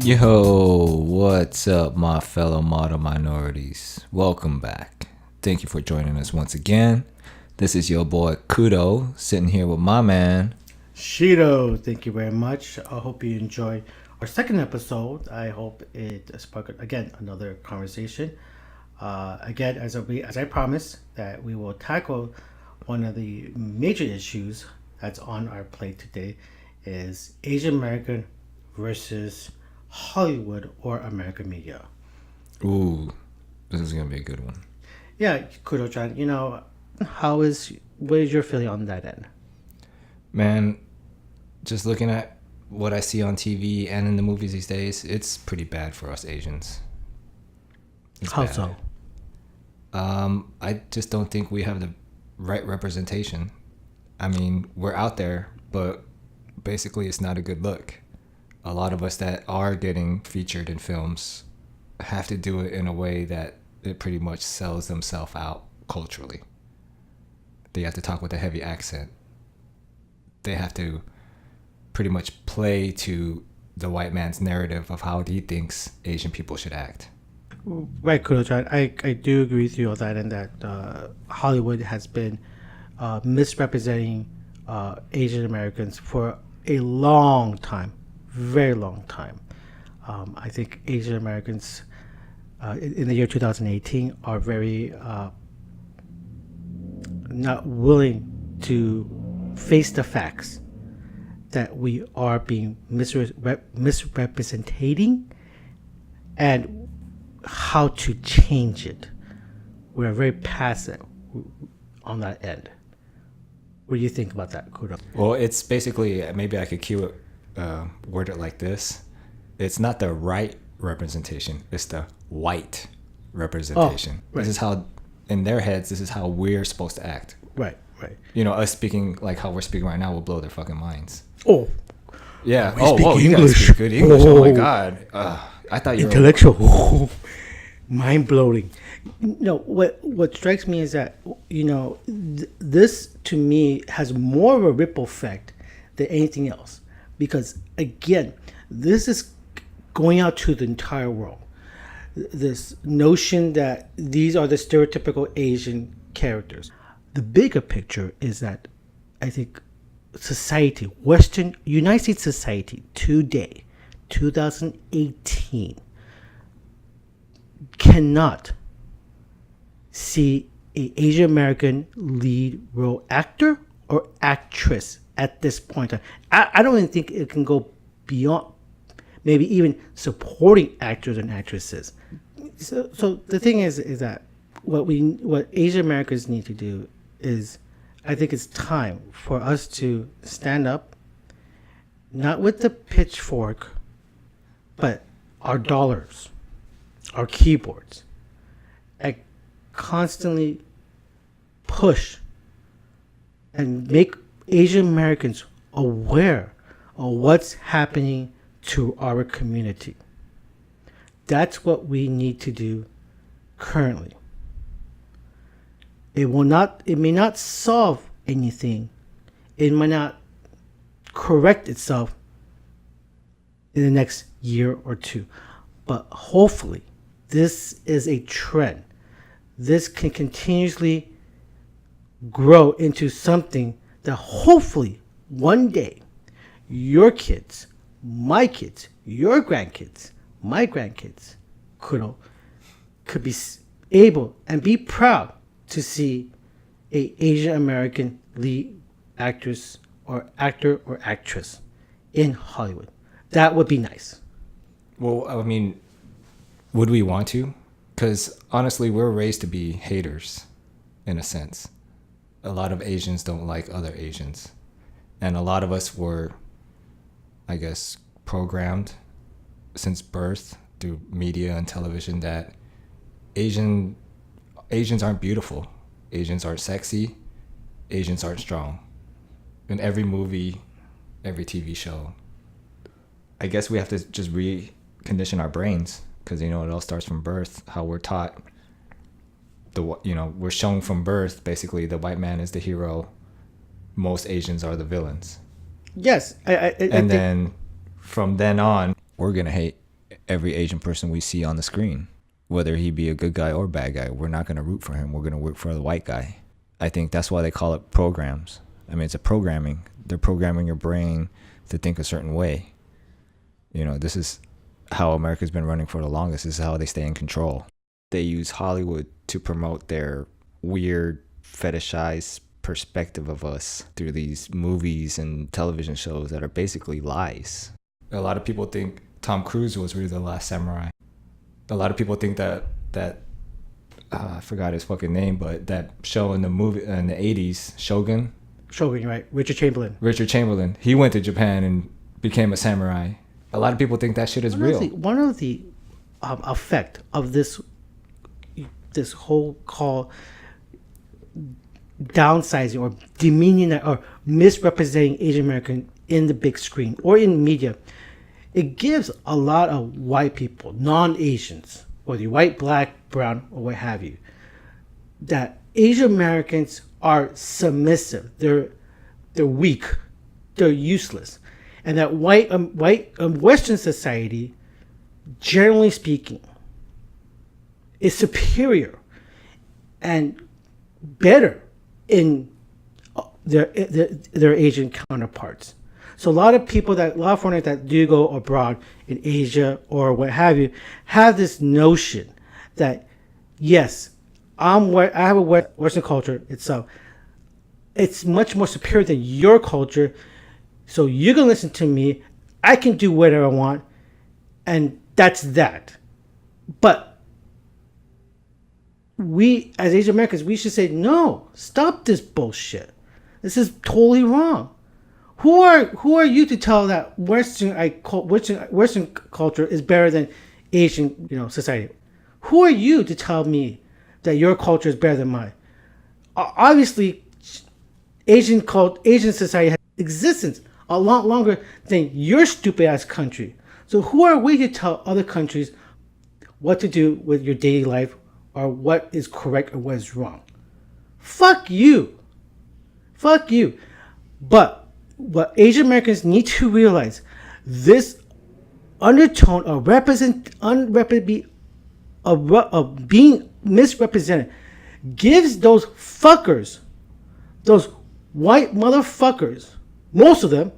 Yo, what's up, my fellow model minorities? Welcome back. Thank you for joining us once again. This is your boy Kuro, sitting here with my man. Shiro, thank you very much. I hope you enjoyed our second episode. I hope it sparked again another conversation. Again, as I promised, that we will tackle one of the major issues that's on our plate today is Asian American versus Hollywood or American media. Ooh, this is gonna be a good one. Yeah, Kudo-chan, what is your feeling on that end? Man, just looking at what I see on TV and in the movies these days, it's pretty bad for us Asians. It's How bad. so? I just don't think we have the right representation. I mean, we're out there, but basically it's not a good look. A lot of us that are getting featured in films have to do it in a way that it pretty much sells themselves out culturally. They have to talk with a heavy accent. They have to pretty much play to the white man's narrative of how he thinks Asian people should act. Right, Kudo-chan. I do agree with you on that, and that Hollywood has been misrepresenting Asian Americans for a long time, very long time. I think Asian Americans in the year 2018 are very not willing to face the facts that we are being misrepresenting and how to change it. We are very passive on that end. What do you think about that, Kudo? Well, it's basically, maybe I could word it like this. It's not the right representation, it's the white representation. Right. This is how, in their heads, this is how we're supposed to act. Right. You know, us speaking like how we're speaking right now will blow their fucking minds. Oh, Yeah. we speak You guys English. speak good English. Oh my Oh. God. I thought you were... intellectual, mind blowing. What strikes me is that this to me has more of a ripple effect than anything else, because again, this is going out to the entire world. This notion that these are the stereotypical Asian characters. The bigger picture is that I think society, Western United States society today, 2018, cannot see a Asian American lead role actor or actress at this point. I don't even think it can go beyond maybe even supporting actors and actresses. So the thing is that what Asian Americans need to do is, I think it's time for us to stand up, not with the pitchfork, but our dollars, our keyboards, and constantly push and make Asian Americans aware of what's happening to our community. That's what we need to do currently. It may not solve anything. It might not correct itself in the next year or two. But hopefully, this is a trend. This can continuously grow into something that hopefully one day your kids, my kids, your grandkids, my grandkids could be able and be proud to see a Asian American lead actress or actor or actress in Hollywood. That would be nice. Well, I mean, would we want to? Because honestly, we're raised to be haters, in a sense. A lot of Asians don't like other Asians. And a lot of us were, I guess, programmed since birth through media and television that Asians aren't beautiful. Asians aren't sexy. Asians aren't strong. In every movie, every TV show, I guess we have to just recondition our brains, because it all starts from birth. How we're taught, we're shown from birth basically the white man is the hero, most Asians are the villains. Yes, I And then from then on, we're gonna hate every Asian person we see on the screen, whether he be a good guy or bad guy. We're not going to root for him. We're going to root for the white guy. I think that's why they call it programs. I mean, it's a programming. They're programming your brain to think a certain way. You know, this is how America's been running for the longest. This is how they stay in control. They use Hollywood to promote their weird, fetishized perspective of us through these movies and television shows that are basically lies. A lot of people think Tom Cruise was really the last samurai. A lot of people think that I forgot his fucking name, but that show in the movie in the 80s, Shogun, right? Richard Chamberlain. He went to Japan and became a samurai. A lot of people think that shit is real. One of the effect of this whole call downsizing or demeaning or misrepresenting Asian American in the big screen or in media, it gives a lot of white people, non-Asians, whether you're white, black, brown, or what have you, that Asian Americans are submissive. They're weak. They're useless. And that Western society, generally speaking, is superior and better in their Asian counterparts. So a lot of foreigners that do go abroad in Asia or what have you, have this notion that yes, I have a Western culture itself. It's much more superior than your culture. So you're gonna listen to me. I can do whatever I want, and that's that. But we, as Asian Americans, we should say no. Stop this bullshit. This is totally wrong. Who are you to tell that Western culture is better than Asian society? Who are you to tell me that your culture is better than mine? Obviously, Asian society has existence a lot longer than your stupid ass country. So who are we to tell other countries what to do with your daily life or what is correct or what is wrong? Fuck you. But what Asian Americans need to realize, this undertone of being misrepresented gives those fuckers, those white motherfuckers, most of them,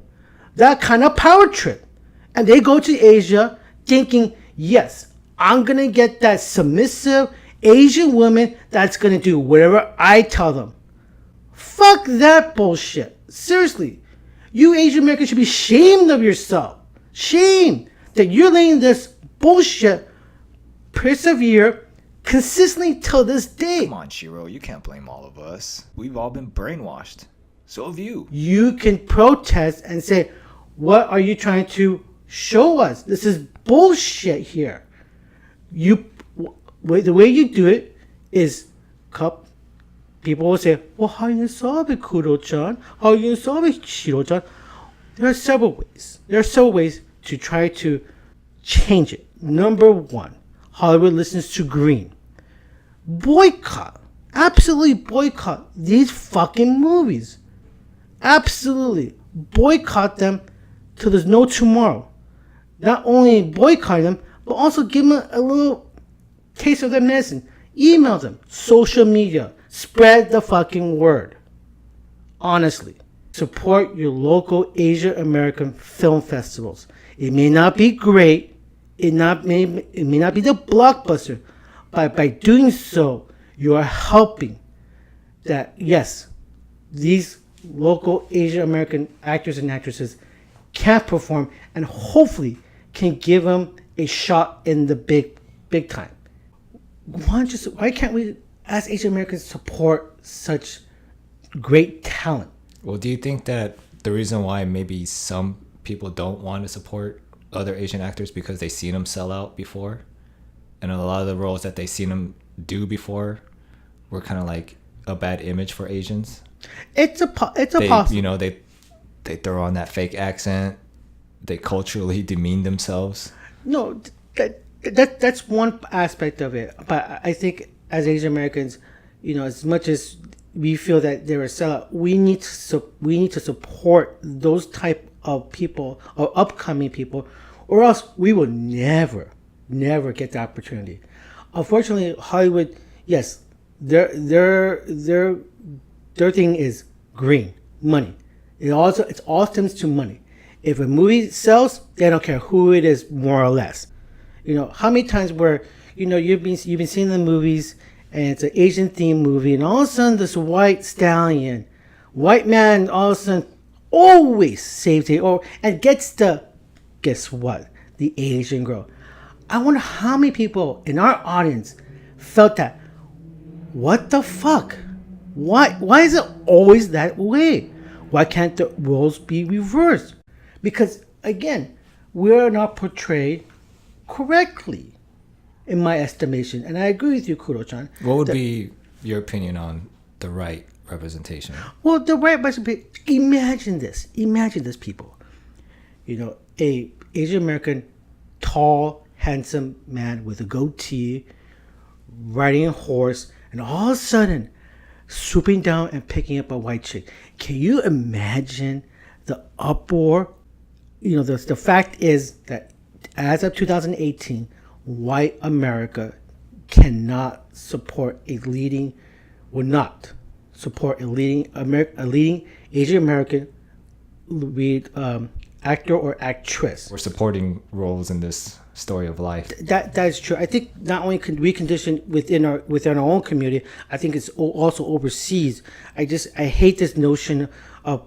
that kind of power trip. And they go to Asia thinking, yes, I'm going to get that submissive Asian woman that's going to do whatever I tell them. Fuck that bullshit. Seriously. You Asian Americans should be ashamed of yourself. Shame that you're letting this bullshit persevere consistently till this day. Come on, Shiro, you can't blame all of us. We've all been brainwashed. So have you. You can protest and say, what are you trying to show us? This is bullshit here. The way you do it is, people will say, well, how you solve it, Kuro-chan? How you solve it, Shiro-chan? There are several ways to try to change it. Number one, Hollywood listens to green. Boycott. Absolutely boycott these fucking movies. Absolutely. Boycott them till there's no tomorrow. Not only boycott them, but also give them a little taste of their medicine. Email them. Social media. Spread the fucking word. Honestly. Support your local Asian American film festivals. It may not be great. It may not be the blockbuster. But by doing so, you are helping that, yes, these local Asian American actors and actresses can perform and hopefully can give them a shot in the big time. Why can't we, as Asian Americans, support such great talent? Well, do you think that the reason why maybe some people don't want to support other Asian actors because they've seen them sell out before, and a lot of the roles that they've seen them do before were kind of like a bad image for Asians? It's a possible. You know, they throw on that fake accent. They culturally demean themselves. No, that's one aspect of it. But I think as Asian Americans, as much as we feel that they're a sellout, we need to support those type of people or upcoming people or else we will never get the opportunity. Unfortunately, Hollywood, yes, their thing is green money. It's all stems to money. If a movie sells, they don't care who it is, more or less. How many times where you've been seeing the movies and it's an Asian themed movie, and all of a sudden this white man, all of a sudden always saves it and gets guess what, the Asian girl. I wonder how many people in our audience felt that. What the fuck? Why is it always that way? Why can't the roles be reversed? Because again, we're not portrayed correctly, in my estimation. And I agree with you, Kuro-chan. What would be your opinion on the right representation? Well, the right representation. Imagine this, people. A Asian American, tall, handsome man with a goatee, riding a horse, and all of a sudden swooping down and picking up a white chick. Can you imagine the uproar? The fact is that as of 2018, white America will not support a leading Asian American actor or actress. We're supporting roles in this story of life. That is true. I think not only can we condition within our own community, I think it's also overseas. I hate this notion of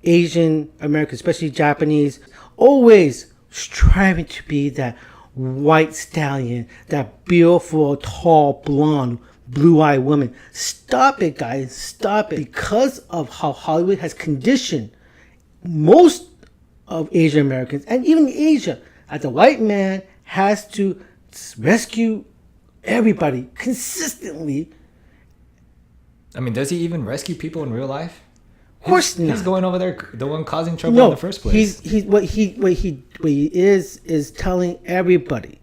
Asian Americans, especially Japanese, always striving to be that white stallion, that beautiful, tall, blonde, blue-eyed woman. Stop it, guys. Stop it. Because of how Hollywood has conditioned most of Asian Americans and even Asia, that the white man has to rescue everybody consistently. I mean, does he even rescue people in real life? Of course not. He's going over there, the one causing trouble in the first place. What he is telling everybody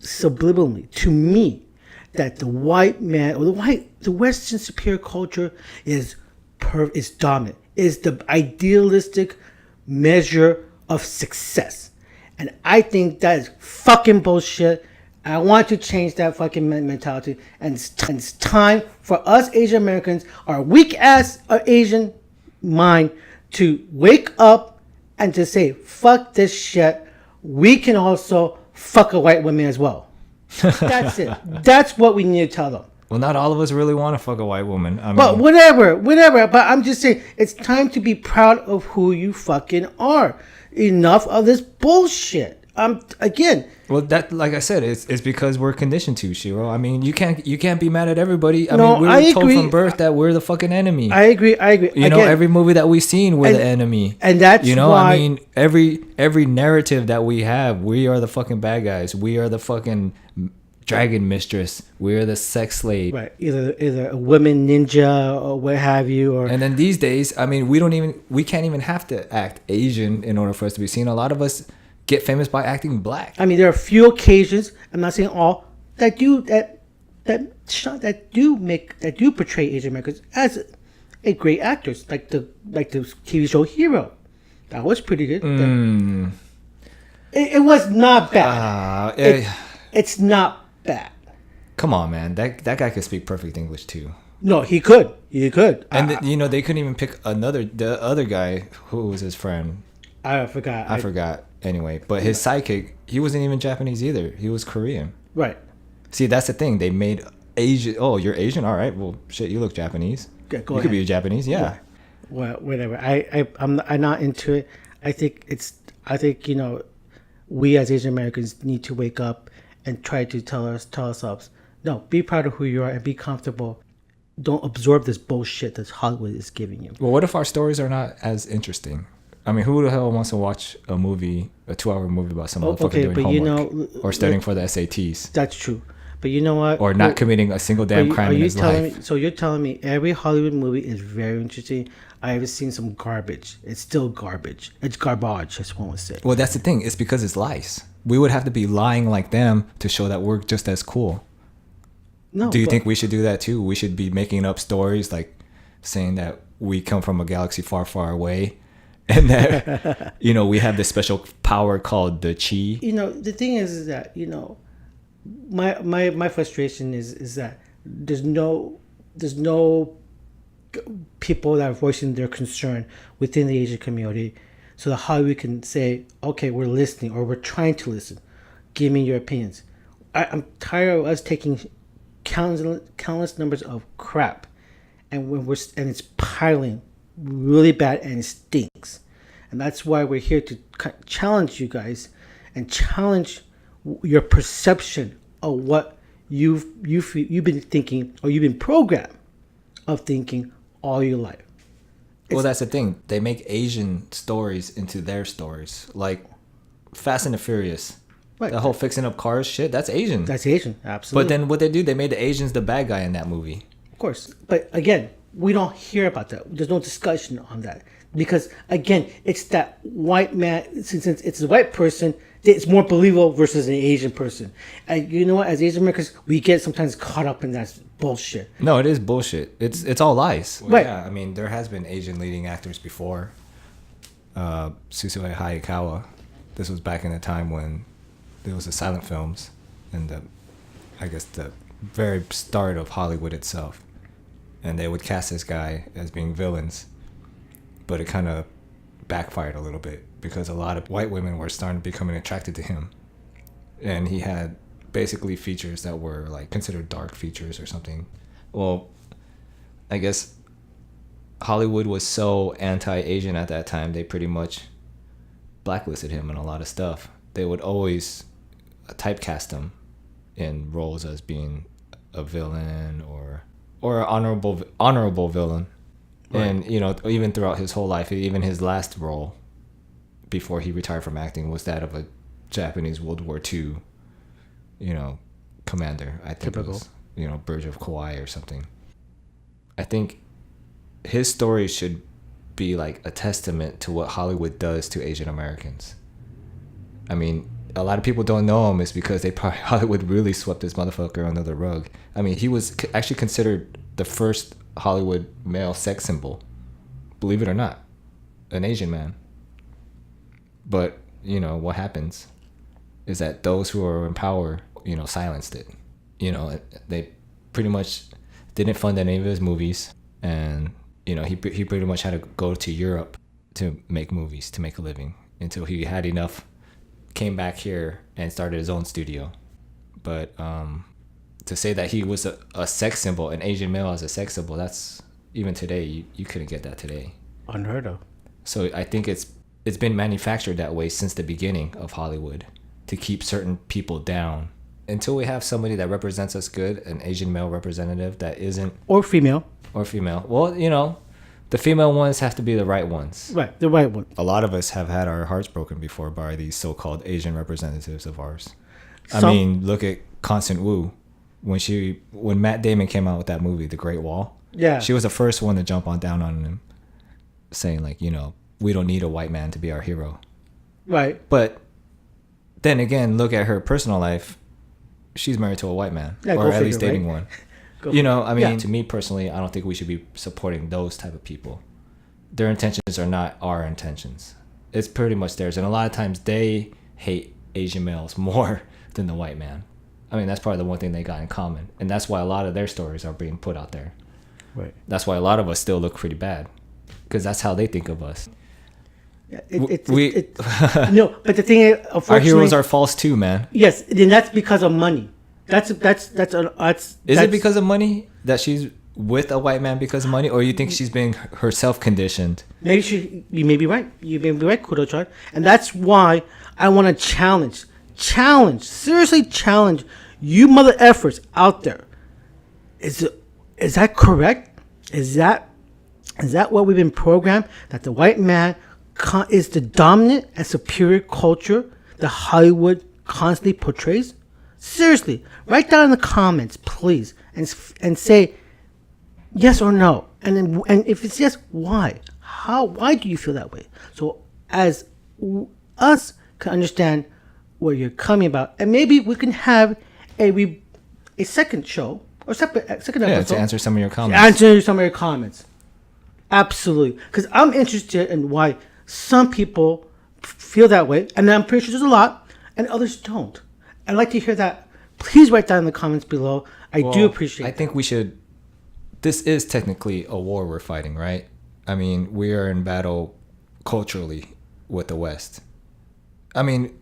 subliminally, to me, that the white man or the Western superior culture is dominant, is the idealistic measure of success. And I think that is fucking bullshit. I want to change that fucking mentality. And it's time for us Asian Americans, our weak ass Asian mind, to wake up and to say, fuck this shit. We can also fuck a white woman as well. That's it. That's what we need to tell them. Well, not all of us really want to fuck a white woman. But whatever. But I'm just saying, it's time to be proud of who you fucking are. Enough of this bullshit. Again. Well, that, like I said, it's because we're conditioned to, Shiro. I mean, you can't be mad at everybody. I mean, we're told from birth that we're the fucking enemy. I agree. Every movie that we've seen, we're the enemy. And that's why. I mean, every narrative that we have, we are the fucking bad guys. We are the fucking dragon mistress. We're the sex slave. Right. Either a woman ninja or what have you. And then these days, I mean, we can't even have to act Asian in order for us to be seen. A lot of us get famous by acting black. I mean, there are a few occasions, I'm not saying all, that do portray Asian Americans as a great actors, like the TV show Hero. That was pretty good. It was not bad. It's not bad. Come on, man. That guy could speak perfect English too. No, he could. And they couldn't even pick the other guy who was his friend. I forgot. Anyway, but his sidekick, he wasn't even Japanese either. He was Korean. Right. See, that's the thing. They made Asian. Oh, you're Asian? All right. Well, shit, you look Japanese. Yeah, you could be a Japanese. Yeah. Well, whatever. I'm not into it. I think we as Asian Americans need to wake up and try to tell ourselves, no, be proud of who you are and be comfortable. Don't absorb this bullshit that Hollywood is giving you. Well, what if our stories are not as interesting? I mean, who the hell wants to watch a 2-hour movie about some motherfucker doing homework or studying for the SATs? That's true. But you know what? Or not committing a single damn crime in his life. So you're telling me every Hollywood movie is very interesting. I have seen some garbage. It's still garbage. It's garbage, as one would say. Well, that's the thing. It's because it's lies. We would have to be lying like them to show that we're just as cool. No. Do you think we should do that too? We should be making up stories like saying that we come from a galaxy far, far away and that we have this special power called the chi. The thing is that my frustration is that there's no people that are voicing their concern within the Asian community, so that how we can say, okay, we're listening, or we're trying to listen, give me your opinions. I'm tired of us taking countless numbers of crap, and it's piling really bad, and it stinks. And that's why we're here to challenge you guys and challenge your perception of what you've been thinking, or you've been programmed of thinking all your life. Well, that's the thing. They make Asian stories into their stories. Like Fast and the Furious. Right. The whole fixing up cars shit, that's Asian. That's Asian, absolutely. But then what they do, they made the Asians the bad guy in that movie. Of course. But again, we don't hear about that. There's no discussion on that. Because, again, it's that white man, since it's a white person, it's more believable versus an Asian person. And you know what? As Asian Americans, we get sometimes caught up in that bullshit. No, it is bullshit. It's all lies. Well, right. Yeah, I mean, there has been Asian leading actors before. Susue Hayakawa. This was back in the time when there was the silent films and the very start of Hollywood itself. And they would cast this guy as being villains. But it kind of backfired a little bit because a lot of white women were starting to becoming attracted to him. And he had basically features that were like considered dark features or something. Well, I guess Hollywood was so anti-Asian at that time, they pretty much blacklisted him in a lot of stuff. They would always typecast him in roles as being a villain or an honorable villain. Right. And even throughout his whole life, even his last role before he retired from acting was that of a Japanese World War II commander. I think typical. It was Burj of Kauai or something. I think his story should be like a testament to what Hollywood does to Asian Americans. I mean, a lot of people don't know him is because Hollywood really swept this motherfucker under the rug. I mean, he was actually considered the first Hollywood male sex symbol, believe it or not, an Asian man. But what happens is that those who are in power silenced it. They pretty much didn't fund any of his movies, and he pretty much had to go to Europe to make movies, to make a living, until he had enough, came back here and started his own studio. But to say that he was a sex symbol, an Asian male as a sex symbol, that's even today, you couldn't get that today. Unheard of. So I think it's been manufactured that way since the beginning of Hollywood to keep certain people down. Until we have somebody that represents us good, an Asian male representative that isn't... Or female. Well, the female ones have to be the right ones. Right, the right one. A lot of us have had our hearts broken before by these so-called Asian representatives of ours. I mean, look at Constant Wu. When Matt Damon came out with that movie, The Great Wall, she was the first one to jump down on him, saying like, we don't need a white man to be our hero. Right. But then again, look at her personal life. She's married to a white man, or at least dating one. To me personally, I don't think we should be supporting those type of people. Their intentions are not our intentions. It's pretty much theirs. And a lot of times they hate Asian males more than the white man. I mean, that's probably the one thing they got in common. And that's why a lot of their stories are being put out there. Right. That's why a lot of us still look pretty bad. Because that's how they think of us. Yeah, no, but the thing is, our heroes are false too, man. Yes, and that's because of money. Is it because of money that she's with a white man because of money, or you think she's being herself conditioned? Maybe you may be right. You may be right, Kuro-chan. And that's why I want to seriously challenge you mother effers out there. Is that correct? Is that what we've been programmed, that the white man is the dominant and superior culture that Hollywood constantly portrays? Seriously, write down in the comments, please, and say yes or no. And if it's yes, why? Why do you feel that way? So as us can understand what you're coming about, and maybe we can have a second show or second episode to answer some of your comments. Absolutely, because I'm interested in why some people feel that way, and I'm pretty sure there's a lot, and others don't. I'd like to hear that. Please write down in the comments below. I do appreciate I think we should. This is technically a war we're fighting, right? I mean, we are in battle culturally with the West. I mean,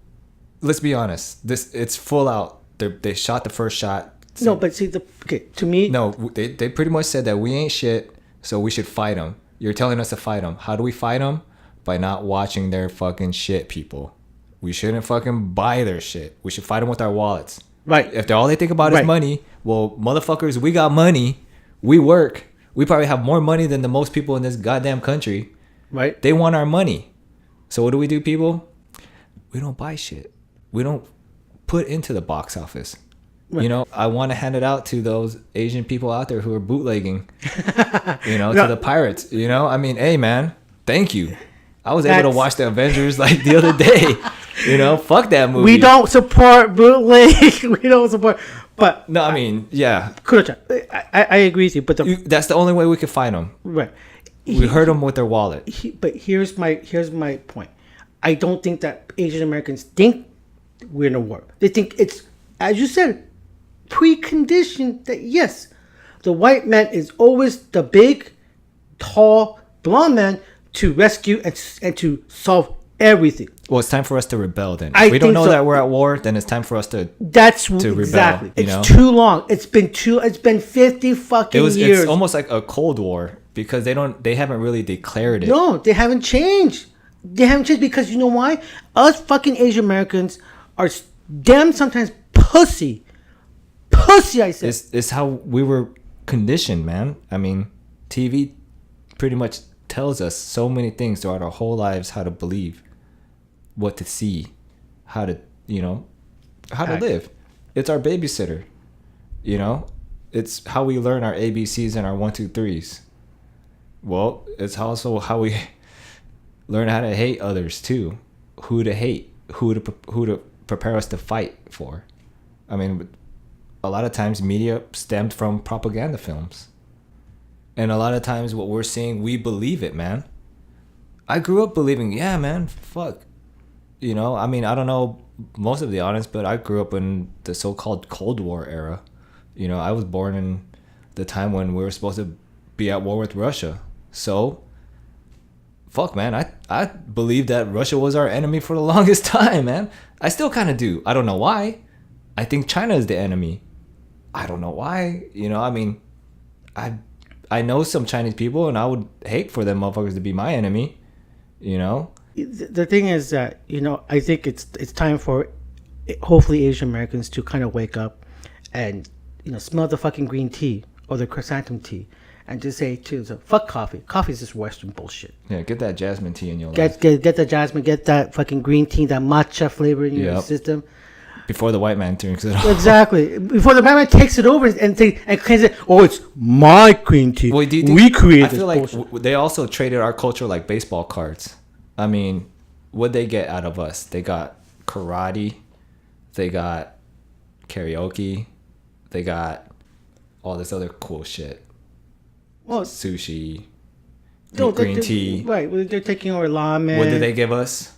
let's be honest. It's full out. They shot the first shot. No, but see, to me... No, they pretty much said that we ain't shit, so we should fight them. You're telling us to fight them. How do we fight them? By not watching their fucking shit, people. We shouldn't fucking buy their shit. We should fight them with our wallets. Right. If all they think about is money, well, motherfuckers, we got money. We work. We probably have more money than the most people in this goddamn country. Right. They want our money. So what do, people? We don't buy shit. We don't put into the box office. Right. You know, I want to hand it out to those Asian people out there who are bootlegging, to the pirates. You know, I mean, hey, man, thank you. I was able to watch the Avengers like the other day. Fuck that movie. We don't support bootleg. We don't support. But no, I mean, yeah. I agree with you. But that's the only way we could find them. Right. We hurt them with their wallet. But here's my point. I don't think that Asian Americans think we're in a war. They think it's, as you said, preconditioned that yes, the white man is always the big, tall, blonde man to rescue and to solve everything. Well, it's time for us to rebel then. If we don't know that we're at war, then it's time for us to rebel. Exactly. It's too long. It's been 50 fucking years. It's almost like a Cold War because they haven't really declared it. No, they haven't changed. They haven't changed because you know why? Us fucking Asian Americans are damn sometimes pussy. Pussy, I said. It's how we were conditioned, man. I mean, TV pretty much tells us so many things throughout our whole lives, how to believe, what to see, how to live. It's our babysitter. It's how we learn our ABCs and our 1, 2, 3s. Well, it's also how we learn how to hate others too. Who to hate, who to prepare us to fight for. I mean, a lot of times media stemmed from propaganda films. And a lot of times what we're seeing, we believe it, man. I grew up believing, yeah, man, fuck. I mean, I don't know most of the audience, but I grew up in the so-called Cold War era. I was born in the time when we were supposed to be at war with Russia. So, fuck, man, I believed that Russia was our enemy for the longest time, man. I still kind of do. I don't know why. I think China is the enemy. I don't know why. I mean, I know some Chinese people, and I would hate for them motherfuckers to be my enemy. The thing is that I think it's time for hopefully Asian Americans to kind of wake up and smell the fucking green tea or the chrysanthemum tea and just say fuck coffee. Coffee is just Western bullshit. Yeah, get that jasmine tea in your life. Get the jasmine. Get that fucking green tea, that matcha flavor in your system. Before the white man drinks it. Exactly. Before the white man takes it over and claims it. Oh, it's my green tea. Well, we created. I feel like they also traded our culture like baseball cards. I mean, what'd they get out of us? They got karate. They got karaoke. They got all this other cool shit. Well, sushi. Green tea. Right. They're taking over ramen. What did they give us?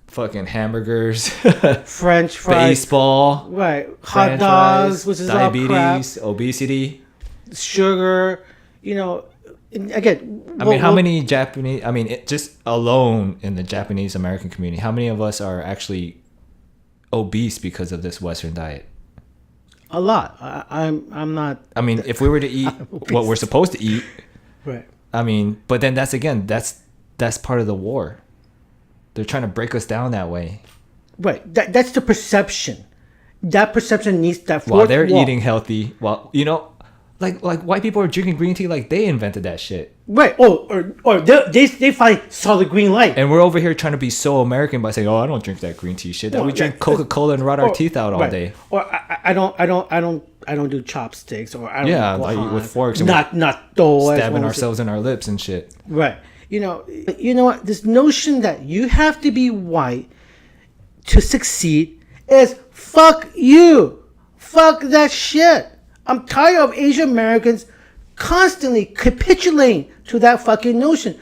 Fucking hamburgers. French fries. Baseball. Right. Hot dogs, which is diabetes, obesity. Sugar. Again, I mean, how many Japanese? I mean, just alone in the Japanese American community, how many of us are actually obese because of this Western diet? A lot. I'm not. I mean, if we were to eat what we're supposed to eat, right? I mean, but then that's part of the war. They're trying to break us down that way. Right. That's the perception. That perception needs that. While they're eating healthy, like white people are drinking green tea like they invented that shit. Right. Or they finally saw the green light. And we're over here trying to be so American by saying, "Oh, I don't drink that green tea shit." That we drink Coca-Cola and rot our teeth out all day. Or I don't do chopsticks or I don't. Yeah, like eat with forks. And not stabbing ourselves in our lips and shit. Right. You know what? This notion that you have to be white to succeed is fuck you. Fuck that shit. I'm tired of Asian Americans constantly capitulating to that fucking notion.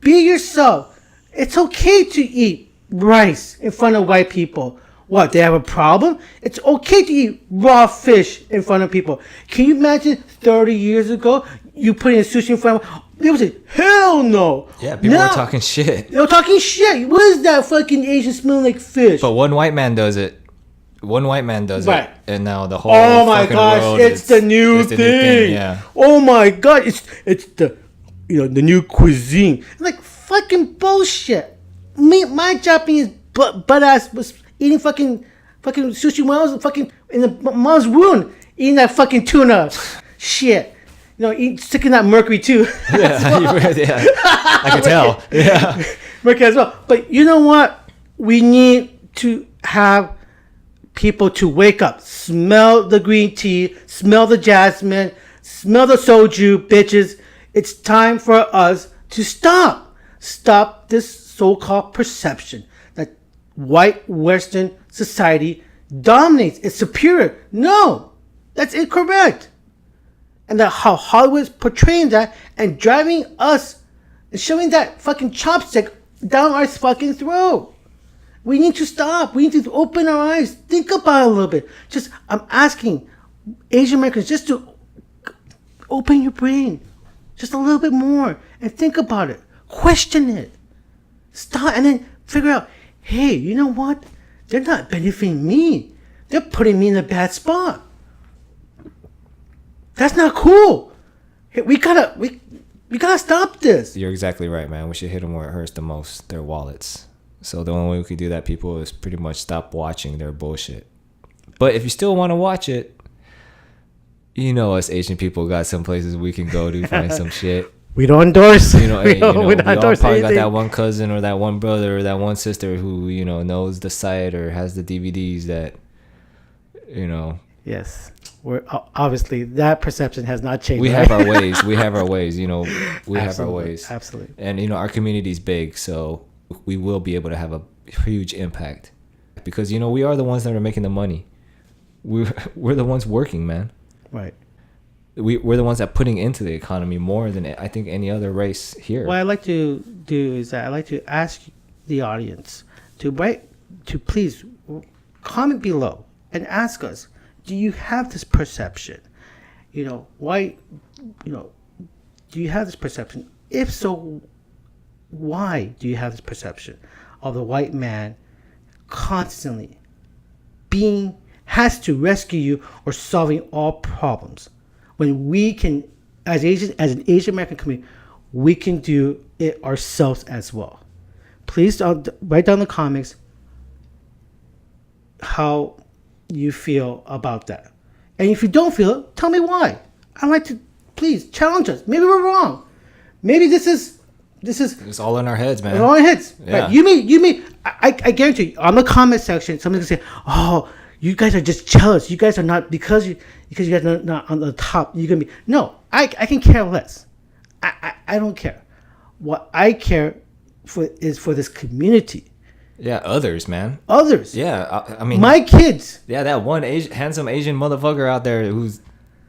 Be yourself. It's okay to eat rice in front of white people. What, they have a problem? It's okay to eat raw fish in front of people. Can you imagine 30 years ago, you putting sushi in front of... They would say, hell no. Yeah, people were talking shit. They were talking shit. What is that fucking Asian smelling like fish? But one white man does it. Right. And now the whole oh my fucking gosh, world it's the new thing. Yeah. Oh my god, it's the the new cuisine. Like fucking bullshit. My Japanese butt ass was eating fucking sushi when I was fucking in the mom's womb, eating that fucking tuna shit. Sticking that mercury too. Yeah, yeah. I can tell. Yeah. Mercury as well. But you know what? We need to have people to wake up, smell the green tea, smell the jasmine, smell the soju, bitches. It's time for us to stop this so-called perception that white Western society dominates, it's superior. No, that's incorrect. And that how Hollywood's portraying that and driving us and shoving that fucking chopstick down our fucking throat. We need to stop. We need to open our eyes. Think about it a little bit. I'm asking Asian Americans just to open your brain just a little bit more and think about it. Question it. Stop and then figure out, hey, you know what? They're not benefiting me. They're putting me in a bad spot. That's not cool. Hey, we gotta stop this. You're exactly right, man. We should hit them where it hurts the most, their wallets. So the only way we could do that, people, is pretty much stop watching their bullshit. But if you still want to watch it, us Asian people got some places we can go to find some shit. We don't endorse. We don't endorse probably got anything. that one cousin or that one brother or that one sister who knows the site or has the DVDs that Yes, we're obviously that perception has not changed. We right? have our ways. We have our ways. We have our ways. Absolutely. And our community's big, so we will be able to have a huge impact because we are the ones that are making the money. We're the ones working, man. Right. We're the ones that putting into the economy more than I think any other race here. What I like to do is that I like to ask the audience to please comment below and ask us, do you have this perception? Why? Do you have this perception? If so, why do you have this perception of the white man constantly has to rescue you or solving all problems when we can, as an Asian American community, we can do it ourselves as well? Please write down in the comments how you feel about that, and if you don't feel it, tell me why. I'd like to please challenge us. Maybe we're wrong. Maybe this is it's all in our heads, man. It's all in our heads. Yeah. Right. You may I guarantee you on the comment section somebody's gonna say, oh, you guys are just jealous. You guys are not because you guys are not on the top. You're gonna be no. I can care less. I don't care. What I care for is for this community. Yeah, others, man. Others. Yeah, I mean, my kids. Yeah, that one handsome Asian motherfucker out there who's,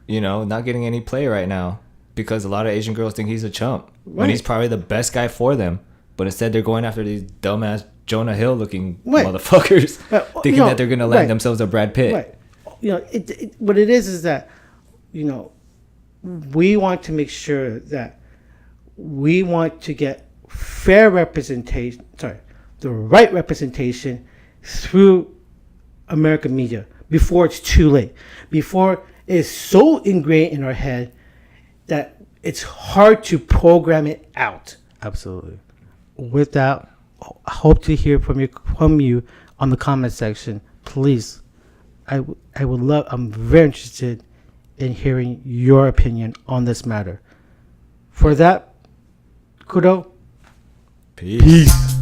not getting any play right now because a lot of Asian girls think he's a chump when he's probably the best guy for them. But instead, they're going after these dumbass Jonah Hill looking motherfuckers, thinking that they're gonna land themselves a Brad Pitt. Right. What it is that, we want to make sure that we want to get fair representation. The right representation through American media before it's too late, before it's so ingrained in our head that it's hard to program it out. Absolutely. With that, I hope to hear from you on the comment section. Please, I would love. I'm very interested in hearing your opinion on this matter. For that, Kuro. Peace.